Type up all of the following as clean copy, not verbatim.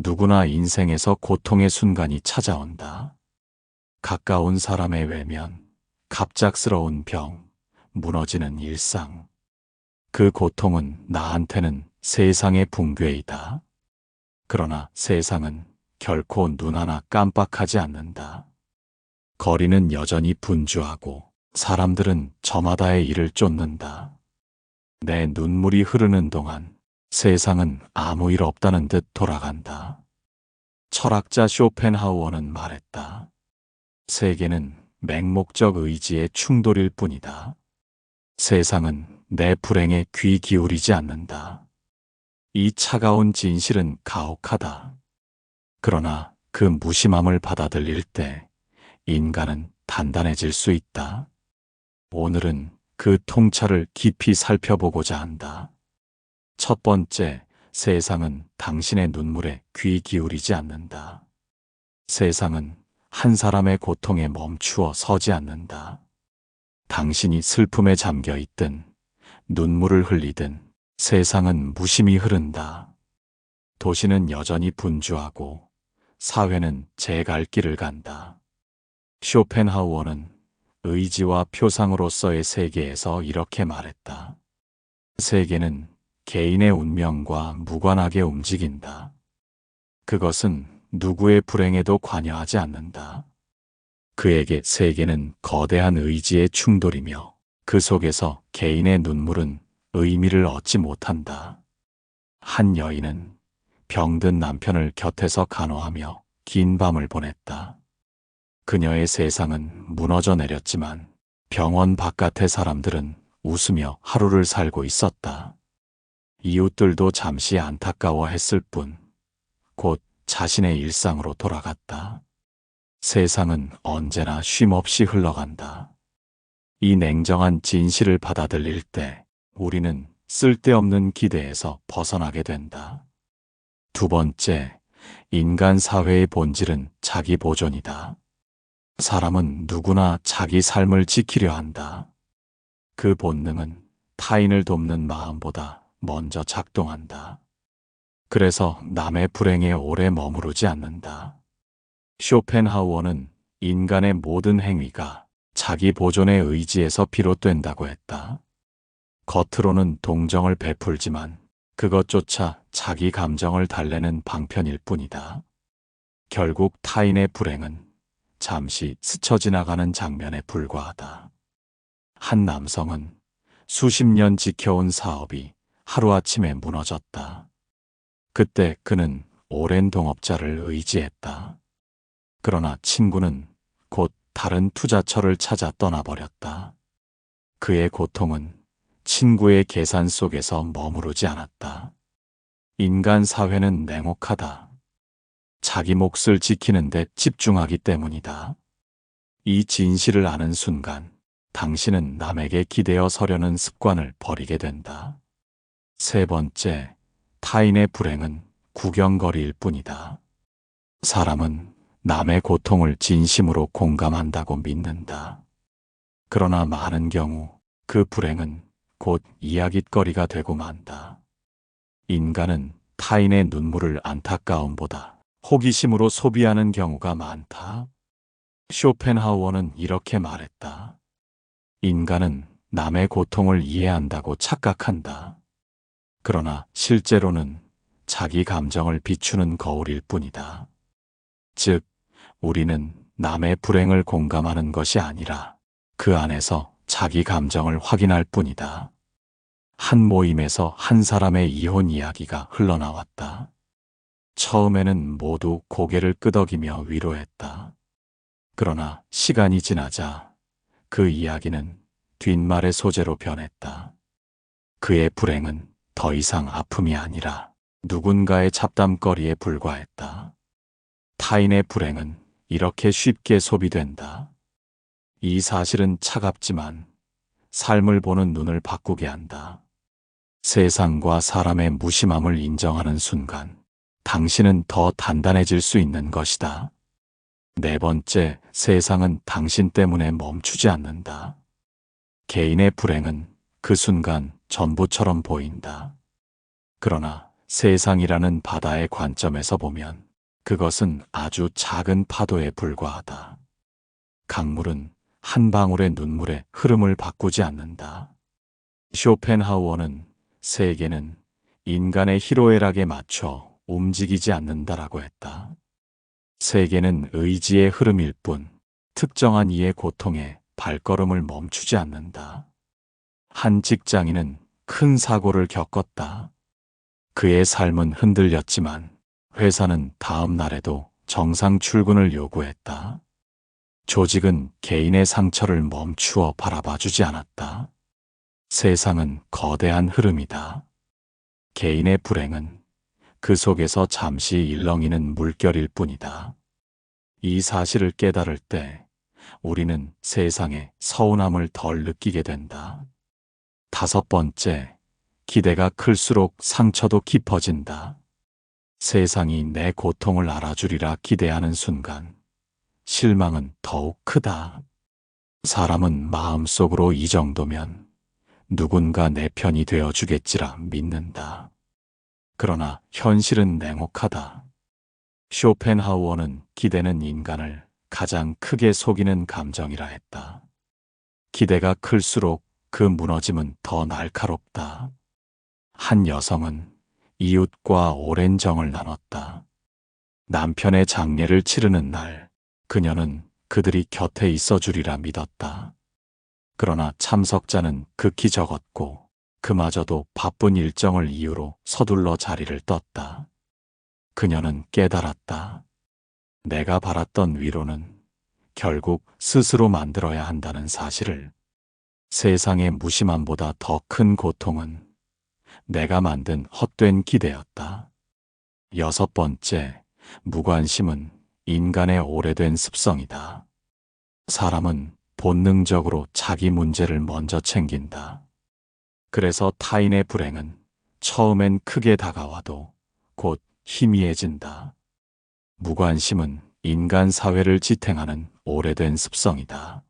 누구나 인생에서 고통의 순간이 찾아온다. 가까운 사람의 외면, 갑작스러운 병, 무너지는 일상. 그 고통은 나한테는 세상의 붕괴이다. 그러나 세상은 결코 눈 하나 깜빡하지 않는다. 거리는 여전히 분주하고 사람들은 저마다의 일을 쫓는다. 내 눈물이 흐르는 동안 세상은 아무 일 없다는 듯 돌아간다. 철학자 쇼펜하우어는 말했다. 세계는 맹목적 의지의 충돌일 뿐이다. 세상은 내 불행에 귀 기울이지 않는다. 이 차가운 진실은 가혹하다. 그러나 그 무심함을 받아들일 때 인간은 단단해질 수 있다. 오늘은 그 통찰을 깊이 살펴보고자 한다. 첫 번째, 세상은 당신의 눈물에 귀 기울이지 않는다. 세상은 한 사람의 고통에 멈추어 서지 않는다. 당신이 슬픔에 잠겨 있든 눈물을 흘리든 세상은 무심히 흐른다. 도시는 여전히 분주하고 사회는 제 갈 길을 간다. 쇼펜하우어는 의지와 표상으로서의 세계에서 이렇게 말했다. 세계는 개인의 운명과 무관하게 움직인다. 그것은 누구의 불행에도 관여하지 않는다. 그에게 세계는 거대한 의지의 충돌이며 그 속에서 개인의 눈물은 의미를 얻지 못한다. 한 여인은 병든 남편을 곁에서 간호하며 긴 밤을 보냈다. 그녀의 세상은 무너져 내렸지만 병원 바깥의 사람들은 웃으며 하루를 살고 있었다. 이웃들도 잠시 안타까워했을 뿐, 곧 자신의 일상으로 돌아갔다. 세상은 언제나 쉼없이 흘러간다. 이 냉정한 진실을 받아들일 때 우리는 쓸데없는 기대에서 벗어나게 된다. 두 번째, 인간 사회의 본질은 자기 보존이다. 사람은 누구나 자기 삶을 지키려 한다. 그 본능은 타인을 돕는 마음보다 먼저 작동한다. 그래서 남의 불행에 오래 머무르지 않는다. 쇼펜하우어는 인간의 모든 행위가 자기 보존의 의지에서 비롯된다고 했다. 겉으로는 동정을 베풀지만 그것조차 자기 감정을 달래는 방편일 뿐이다. 결국 타인의 불행은 잠시 스쳐 지나가는 장면에 불과하다. 한 남성은 수십 년 지켜온 사업이 하루아침에 무너졌다. 그때 그는 오랜 동업자를 의지했다. 그러나 친구는 곧 다른 투자처를 찾아 떠나버렸다. 그의 고통은 친구의 계산 속에서 머무르지 않았다. 인간 사회는 냉혹하다. 자기 몫을 지키는 데 집중하기 때문이다. 이 진실을 아는 순간 당신은 남에게 기대어 서려는 습관을 버리게 된다. 세 번째, 타인의 불행은 구경거리일 뿐이다. 사람은 남의 고통을 진심으로 공감한다고 믿는다. 그러나 많은 경우 그 불행은 곧 이야깃거리가 되고 만다. 인간은 타인의 눈물을 안타까움보다 호기심으로 소비하는 경우가 많다. 쇼펜하우어는 이렇게 말했다. 인간은 남의 고통을 이해한다고 착각한다. 그러나 실제로는 자기 감정을 비추는 거울일 뿐이다. 즉, 우리는 남의 불행을 공감하는 것이 아니라 그 안에서 자기 감정을 확인할 뿐이다. 한 모임에서 한 사람의 이혼 이야기가 흘러나왔다. 처음에는 모두 고개를 끄덕이며 위로했다. 그러나 시간이 지나자 그 이야기는 뒷말의 소재로 변했다. 그의 불행은 더 이상 아픔이 아니라 누군가의 잡담거리에 불과했다. 타인의 불행은 이렇게 쉽게 소비된다. 이 사실은 차갑지만 삶을 보는 눈을 바꾸게 한다. 세상과 사람의 무심함을 인정하는 순간 당신은 더 단단해질 수 있는 것이다. 네 번째, 세상은 당신 때문에 멈추지 않는다. 개인의 불행은 그 순간 전부처럼 보인다. 그러나 세상이라는 바다의 관점에서 보면 그것은 아주 작은 파도에 불과하다. 강물은 한 방울의 눈물의 흐름을 바꾸지 않는다. 쇼펜하우어는 세계는 인간의 희로애락에 맞춰 움직이지 않는다라고 했다. 세계는 의지의 흐름일 뿐 특정한 이의 고통에 발걸음을 멈추지 않는다. 한 직장인은 큰 사고를 겪었다. 그의 삶은 흔들렸지만 회사는 다음 날에도 정상 출근을 요구했다. 조직은 개인의 상처를 멈추어 바라봐주지 않았다. 세상은 거대한 흐름이다. 개인의 불행은 그 속에서 잠시 일렁이는 물결일 뿐이다. 이 사실을 깨달을 때 우리는 세상의 서운함을 덜 느끼게 된다. 다섯 번째, 기대가 클수록 상처도 깊어진다. 세상이 내 고통을 알아주리라 기대하는 순간, 실망은 더욱 크다. 사람은 마음속으로 이 정도면 누군가 내 편이 되어주겠지라 믿는다. 그러나 현실은 냉혹하다. 쇼펜하우어는 기대는 인간을 가장 크게 속이는 감정이라 했다. 기대가 클수록 그 무너짐은 더 날카롭다. 한 여성은 이웃과 오랜 정을 나눴다. 남편의 장례를 치르는 날, 그녀는 그들이 곁에 있어 주리라 믿었다. 그러나 참석자는 극히 적었고 그마저도 바쁜 일정을 이유로 서둘러 자리를 떴다. 그녀는 깨달았다. 내가 바랐던 위로는 결국 스스로 만들어야 한다는 사실을. 세상의 무심함보다 더 큰 고통은 내가 만든 헛된 기대였다. 여섯 번째, 무관심은 인간의 오래된 습성이다. 사람은 본능적으로 자기 문제를 먼저 챙긴다. 그래서 타인의 불행은 처음엔 크게 다가와도 곧 희미해진다. 무관심은 인간 사회를 지탱하는 오래된 습성이다.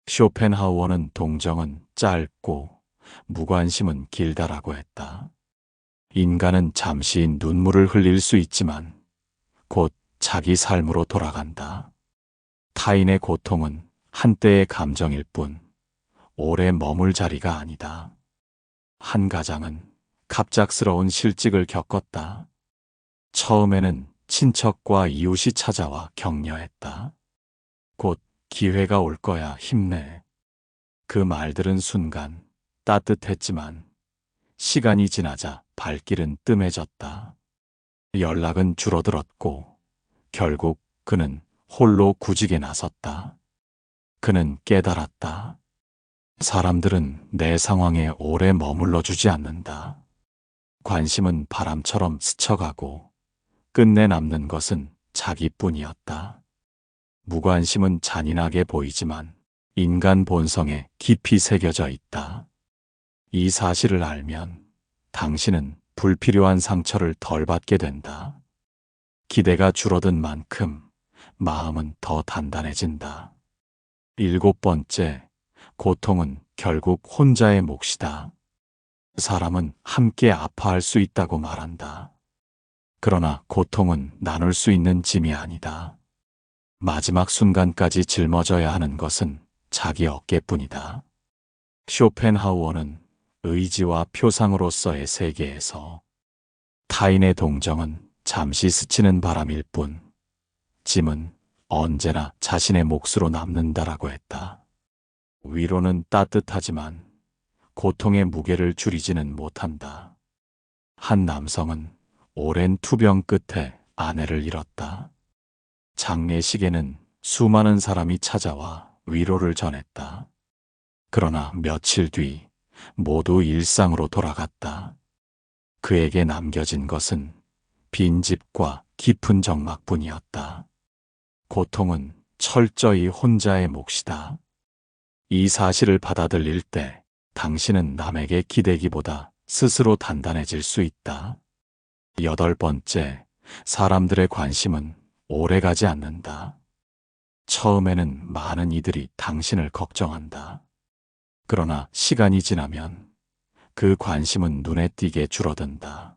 쇼펜하우어는 동정은 짧고 무관심은 길다라고 했다. 인간은 잠시 눈물을 흘릴 수 있지만 곧 자기 삶으로 돌아간다. 타인의 고통은 한때의 감정일 뿐 오래 머물 자리가 아니다. 한 가장은 갑작스러운 실직을 겪었다. 처음에는 친척과 이웃이 찾아와 격려했다. 곧 기회가 올 거야, 힘내. 그 말들은 순간 따뜻했지만 시간이 지나자 발길은 뜸해졌다. 연락은 줄어들었고 결국 그는 홀로 구직에 나섰다. 그는 깨달았다. 사람들은 내 상황에 오래 머물러 주지 않는다. 관심은 바람처럼 스쳐가고 끝내 남는 것은 자기뿐이었다. 무관심은 잔인하게 보이지만 인간 본성에 깊이 새겨져 있다. 이 사실을 알면 당신은 불필요한 상처를 덜 받게 된다. 기대가 줄어든 만큼 마음은 더 단단해진다. 일곱 번째, 고통은 결국 혼자의 몫이다. 사람은 함께 아파할 수 있다고 말한다. 그러나 고통은 나눌 수 있는 짐이 아니다. 마지막 순간까지 짊어져야 하는 것은 자기 어깨뿐이다. 쇼펜하우어는 의지와 표상으로서의 세계에서 타인의 동정은 잠시 스치는 바람일 뿐 짐은 언제나 자신의 몫으로 남는다라고 했다. 위로는 따뜻하지만 고통의 무게를 줄이지는 못한다. 한 남성은 오랜 투병 끝에 아내를 잃었다. 장례식에는 수많은 사람이 찾아와 위로를 전했다. 그러나 며칠 뒤 모두 일상으로 돌아갔다. 그에게 남겨진 것은 빈집과 깊은 적막뿐이었다. 고통은 철저히 혼자의 몫이다. 이 사실을 받아들일 때 당신은 남에게 기대기보다 스스로 단단해질 수 있다. 여덟 번째, 사람들의 관심은 오래가지 않는다. 처음에는 많은 이들이 당신을 걱정한다. 그러나 시간이 지나면 그 관심은 눈에 띄게 줄어든다.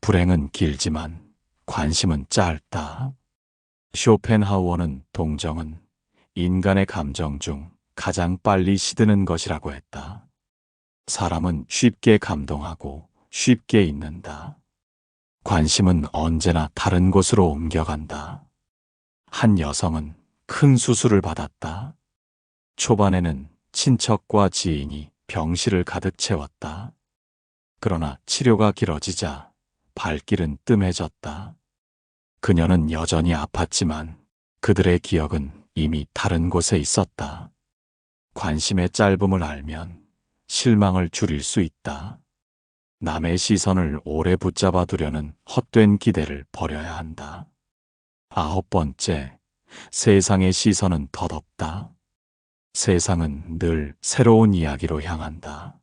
불행은 길지만 관심은 짧다. 쇼펜하우어는 동정은 인간의 감정 중 가장 빨리 시드는 것이라고 했다. 사람은 쉽게 감동하고 쉽게 잊는다. 관심은 언제나 다른 곳으로 옮겨간다. 한 여성은 큰 수술을 받았다. 초반에는 친척과 지인이 병실을 가득 채웠다. 그러나 치료가 길어지자 발길은 뜸해졌다. 그녀는 여전히 아팠지만 그들의 기억은 이미 다른 곳에 있었다. 관심의 짧음을 알면 실망을 줄일 수 있다. 남의 시선을 오래 붙잡아 두려는 헛된 기대를 버려야 한다. 9번째, 세상의 시선은 덧없다. 세상은 늘 새로운 이야기로 향한다.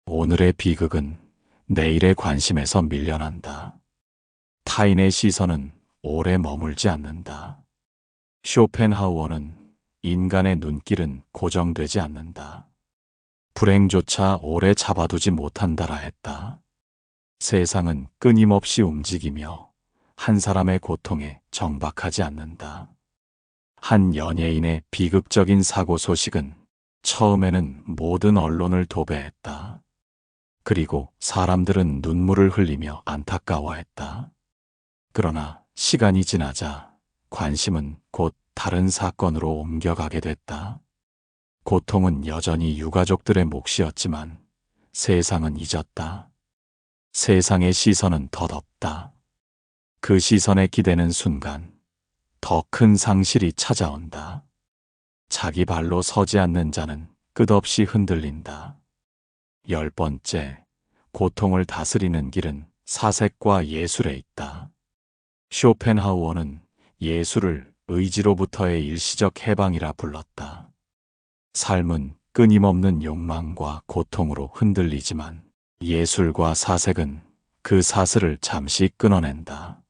오늘의 비극은 내일의 관심에서 밀려난다. 타인의 시선은 오래 머물지 않는다. 쇼펜하우어는 인간의 눈길은 고정되지 않는다. 불행조차 오래 잡아두지 못한다라 했다. 세상은 끊임없이 움직이며 한 사람의 고통에 정박하지 않는다. 한 연예인의 비극적인 사고 소식은 처음에는 모든 언론을 도배했다. 그리고 사람들은 눈물을 흘리며 안타까워했다. 그러나 시간이 지나자 관심은 곧 다른 사건으로 옮겨가게 됐다. 고통은 여전히 유가족들의 몫이었지만 세상은 잊었다. 세상의 시선은 덧없다. 그 시선에 기대는 순간 더 큰 상실이 찾아온다. 자기 발로 서지 않는 자는 끝없이 흔들린다. 10번째, 고통을 다스리는 길은 사색과 예술에 있다. 쇼펜하우어는 예술을 의지로부터의 일시적 해방이라 불렀다. 삶은 끊임없는 욕망과 고통으로 흔들리지만 예술과 사색은 그 사슬을 잠시 끊어낸다.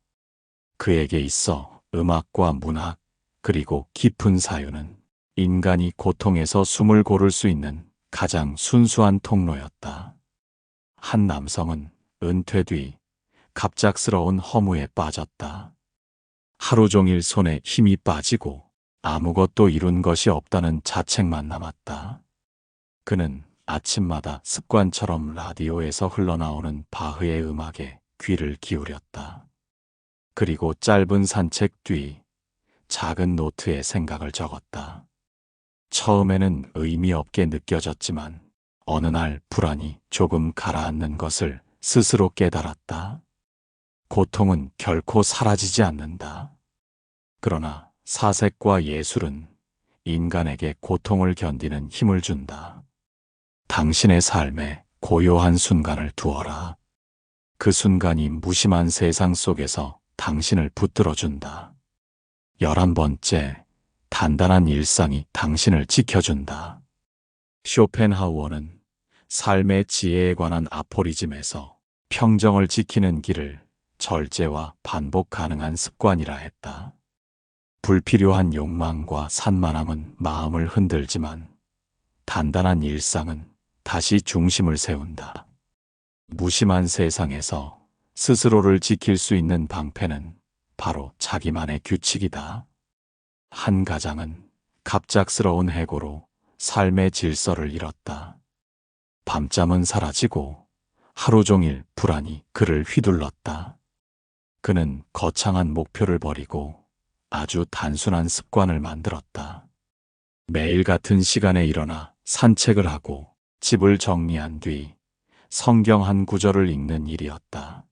그에게 있어 음악과 문학, 그리고 깊은 사유는 인간이 고통에서 숨을 고를 수 있는 가장 순수한 통로였다. 한 남성은 은퇴 뒤 갑작스러운 허무에 빠졌다. 하루 종일 손에 힘이 빠지고 아무것도 이룬 것이 없다는 자책만 남았다. 그는 아침마다 습관처럼 라디오에서 흘러나오는 바흐의 음악에 귀를 기울였다. 그리고 짧은 산책 뒤 작은 노트에 생각을 적었다. 처음에는 의미 없게 느껴졌지만 어느 날 불안이 조금 가라앉는 것을 스스로 깨달았다. 고통은 결코 사라지지 않는다. 그러나 사색과 예술은 인간에게 고통을 견디는 힘을 준다. 당신의 삶에 고요한 순간을 두어라. 그 순간이 무심한 세상 속에서 당신을 붙들어준다. 11번째, 단단한 일상이 당신을 지켜준다. 쇼펜하우어는 삶의 지혜에 관한 아포리즘에서 평정을 지키는 길을 절제와 반복 가능한 습관이라 했다. 불필요한 욕망과 산만함은 마음을 흔들지만 단단한 일상은 다시 중심을 세운다. 무심한 세상에서 스스로를 지킬 수 있는 방패는 바로 자기만의 규칙이다. 한 가장은 갑작스러운 해고로 삶의 질서를 잃었다. 밤잠은 사라지고 하루 종일 불안이 그를 휘둘렀다. 그는 거창한 목표를 버리고 아주 단순한 습관을 만들었다. 매일 같은 시간에 일어나 산책을 하고 집을 정리한 뒤 성경 한 구절을 읽는 일이었다.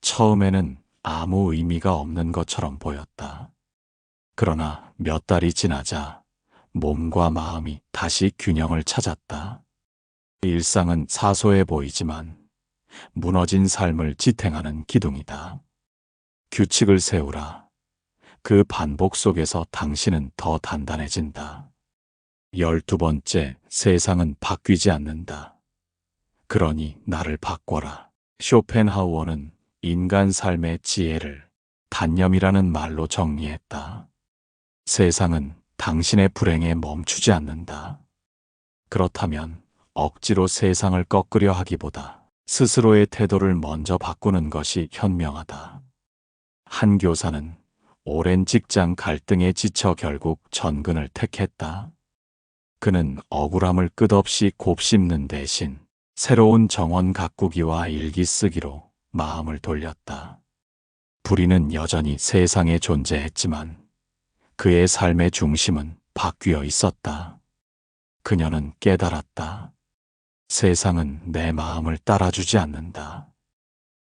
처음에는 아무 의미가 없는 것처럼 보였다. 그러나 몇 달이 지나자 몸과 마음이 다시 균형을 찾았다. 일상은 사소해 보이지만 무너진 삶을 지탱하는 기둥이다. 규칙을 세우라. 그 반복 속에서 당신은 더 단단해진다. 12번째, 세상은 바뀌지 않는다. 그러니 나를 바꿔라. 쇼펜하우어는 인간 삶의 지혜를 단념이라는 말로 정리했다. 세상은 당신의 불행에 멈추지 않는다. 그렇다면 억지로 세상을 꺾으려 하기보다 스스로의 태도를 먼저 바꾸는 것이 현명하다. 한 교사는 오랜 직장 갈등에 지쳐 결국 전근을 택했다. 그는 억울함을 끝없이 곱씹는 대신 새로운 정원 가꾸기와 일기 쓰기로 마음을 돌렸다. 불의는 여전히 세상에 존재했지만 그의 삶의 중심은 바뀌어 있었다. 그녀는 깨달았다. 세상은 내 마음을 따라주지 않는다.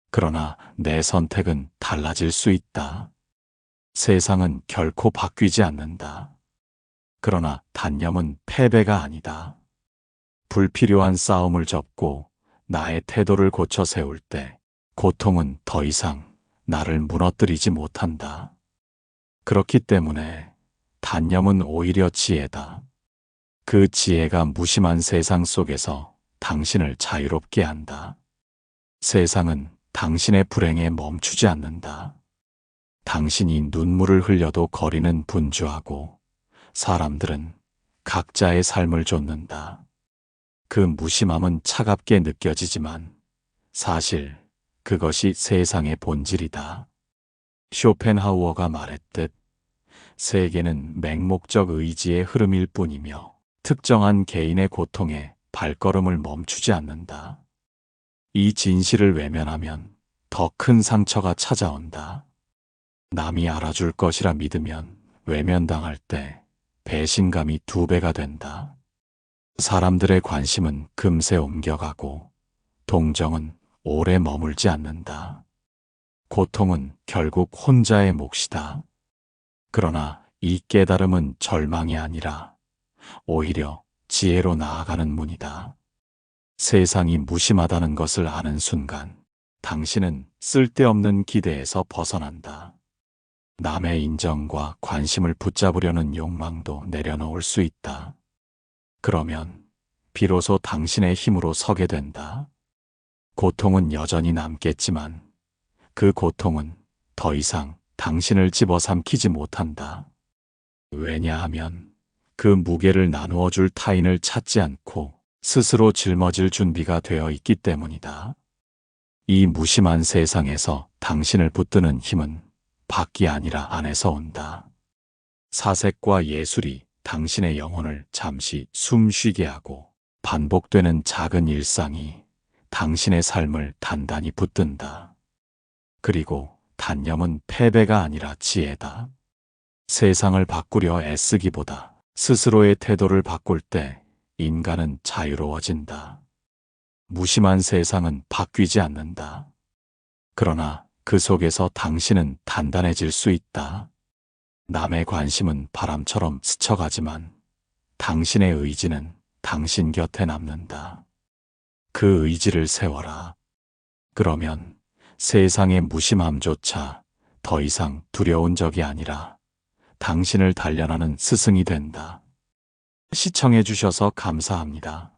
그러나 내 선택은 달라질 수 있다. 세상은 결코 바뀌지 않는다. 그러나 단념은 패배가 아니다. 불필요한 싸움을 접고 나의 태도를 고쳐 세울 때 고통은 더 이상 나를 무너뜨리지 못한다. 그렇기 때문에 단념은 오히려 지혜다. 그 지혜가 무심한 세상 속에서 당신을 자유롭게 한다. 세상은 당신의 불행에 멈추지 않는다. 당신이 눈물을 흘려도 거리는 분주하고 사람들은 각자의 삶을 좇는다. 그 무심함은 차갑게 느껴지지만 사실 그것이 세상의 본질이다. 쇼펜하우어가 말했듯 세계는 맹목적 의지의 흐름일 뿐이며 특정한 개인의 고통에 발걸음을 멈추지 않는다. 이 진실을 외면하면 더 큰 상처가 찾아온다. 남이 알아줄 것이라 믿으면 외면당할 때 배신감이 2배가 된다. 사람들의 관심은 금세 옮겨가고 동정은 오래 머물지 않는다. 고통은 결국 혼자의 몫이다. 그러나 이 깨달음은 절망이 아니라 오히려 지혜로 나아가는 문이다. 세상이 무심하다는 것을 아는 순간 당신은 쓸데없는 기대에서 벗어난다. 남의 인정과 관심을 붙잡으려는 욕망도 내려놓을 수 있다. 그러면 비로소 당신의 힘으로 서게 된다. 고통은 여전히 남겠지만 그 고통은 더 이상 당신을 집어삼키지 못한다. 왜냐하면 그 무게를 나누어 줄 타인을 찾지 않고 스스로 짊어질 준비가 되어 있기 때문이다. 이 무심한 세상에서 당신을 붙드는 힘은 밖이 아니라 안에서 온다. 사색과 예술이 당신의 영혼을 잠시 숨쉬게 하고 반복되는 작은 일상이 당신의 삶을 단단히 붙든다. 그리고 단념은 패배가 아니라 지혜다. 세상을 바꾸려 애쓰기보다 스스로의 태도를 바꿀 때 인간은 자유로워진다. 무심한 세상은 바뀌지 않는다. 그러나 그 속에서 당신은 단단해질 수 있다. 남의 관심은 바람처럼 스쳐가지만 당신의 의지는 당신 곁에 남는다. 그 의지를 세워라. 그러면 세상의 무심함조차 더 이상 두려운 적이 아니라 당신을 단련하는 스승이 된다. 시청해 주셔서 감사합니다.